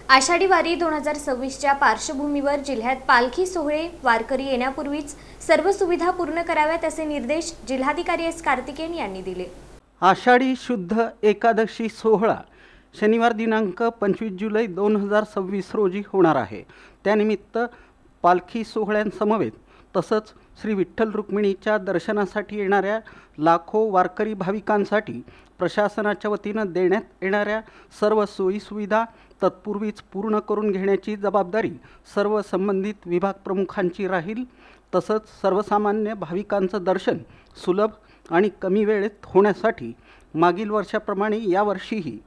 आषाढी वारी 2026च्या पार्श्वभूमीवर जिल्ह्यात पालखी सोहळे वारकरी येण्यापूर्वीच सर्व सुविधा पूर्ण कराव्यात असे निर्देश जिल्हाधिकारी एस कार्तिकेयन यांनी दिले। आषाढी शुद्ध एकादशी सोहळा शनिवार दिनांक 25 जुलै 2026 रोजी होणार आहे। त्यानिमित्त पालखी सोहळ्यांसमवेत तसंच श्री विठ्ठल रुक्मिणीच्या दर्शनासाठी येणाऱ्या लाखो वारकरी भाविकांसाठी प्रशासनाच्या वतीनं देण्यात येणाऱ्या सर्व सोयीसुविधा तत्पूर्वीच पूर्ण करून घेण्याची जबाबदारी सर्व संबंधित विभाग प्रमुखांची राहील। तसंच सर्वसामान्य भाविकांचं दर्शन सुलभ आणि कमी वेळेत होण्यासाठी मागील वर्षाप्रमाणे यावर्षीही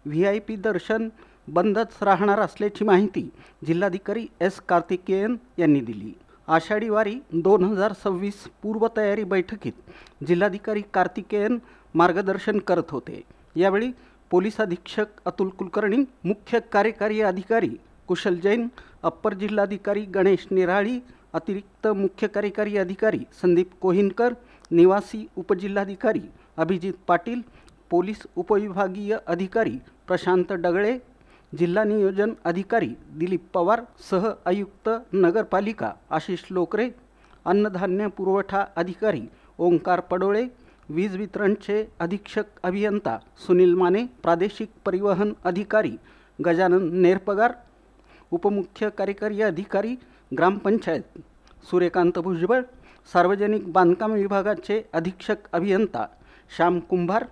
VIP दर्शन बंदच राहणार असल्याची माहिती जिल्हाधिकारी एस कार्तिकेयन यांनी दिली। आषाढी वारी 2026 पूर्वतयारी बैठकीत जिल्हाधिकारी कार्तिकेयन मार्गदर्शन करत होते। यावेळी पोलीस अधीक्षक अतुल कुलकर्णी, मुख्य कार्यकारी अधिकारी कुशल जैन, अप्पर जिल्हाधिकारी गणेश निराळी, अतिरिक्त मुख्य कार्यकारी अधिकारी संदीप कोहिनकर, निवासी उपजिल्हाधिकारी अभिजित पाटील, पोलीस उपविभागीय अधिकारी प्रशांत डगळे, जिल्हा नियोजन अधिकारी दिलीप पवार, सह आयुक्त नगरपालिका आशिष लोकरे, अन्नधान्य पुरवठा अधिकारी ओंकार पडोळे, वीज वितरणचे अधीक्षक अभियंता सुनील माने, प्रादेशिक परिवहन अधिकारी गजानन नेरपगार, उपमुख्य कार्यकारी अधिकारी ग्रामपंचायत सूर्यकांत भुजबळ, सार्वजनिक बांधकाम विभागाचे अधीक्षक अभियंता श्याम कुंभार,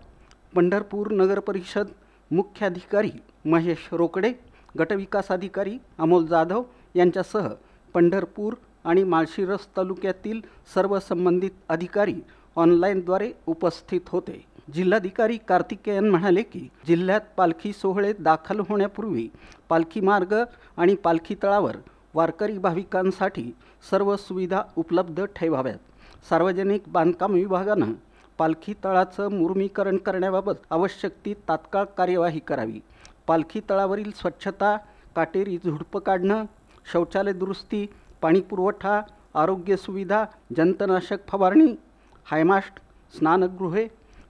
पंढरपूर नगर परिषद मुख्याधिकारी महेश रोकडे, गटविकास अधिकारी अमोल जाधव यांच्यासह पंढरपूर आणि माळशिरस तालुक्यातील सर्व संबंधित अधिकारी ऑनलाईनद्वारे उपस्थित होते। जिल्हाधिकारी कार्तिकेयन म्हणाले की जिल्ह्यात पालखी सोहळे दाखल होण्यापूर्वी पालखी मार्ग आणि पालखी तळावर वारकरी भाविकांसाठी सर्व सुविधा उपलब्ध ठेवाव्यात। सार्वजनिक बांधकाम विभागानं पालखी तळाचं मुर्मीकरण करण्याबाबत आवश्यक ती तात्काळ कार्यवाही करावी। पालखी तळावरील स्वच्छता, काटेरी झुडपं काढणं, शौचालय दुरुस्ती, पाणी पुरवठा, आरोग्य सुविधा, जंतनाशक फवारणी, हायमास्ट, स्नानगृहे,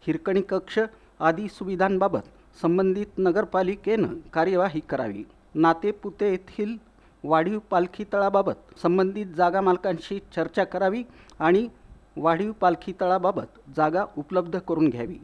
हिरकणी कक्ष आदी सुविधांबाबत संबंधित नगरपालिकेनं कार्यवाही करावी। नातेपुते येथील वाढीव पालखी तळाबाबत संबंधित जागा मालकांशी चर्चा करावी आणि वाढीव पालखी तळाबाबत जागा उपलब्ध करून घ्यावी।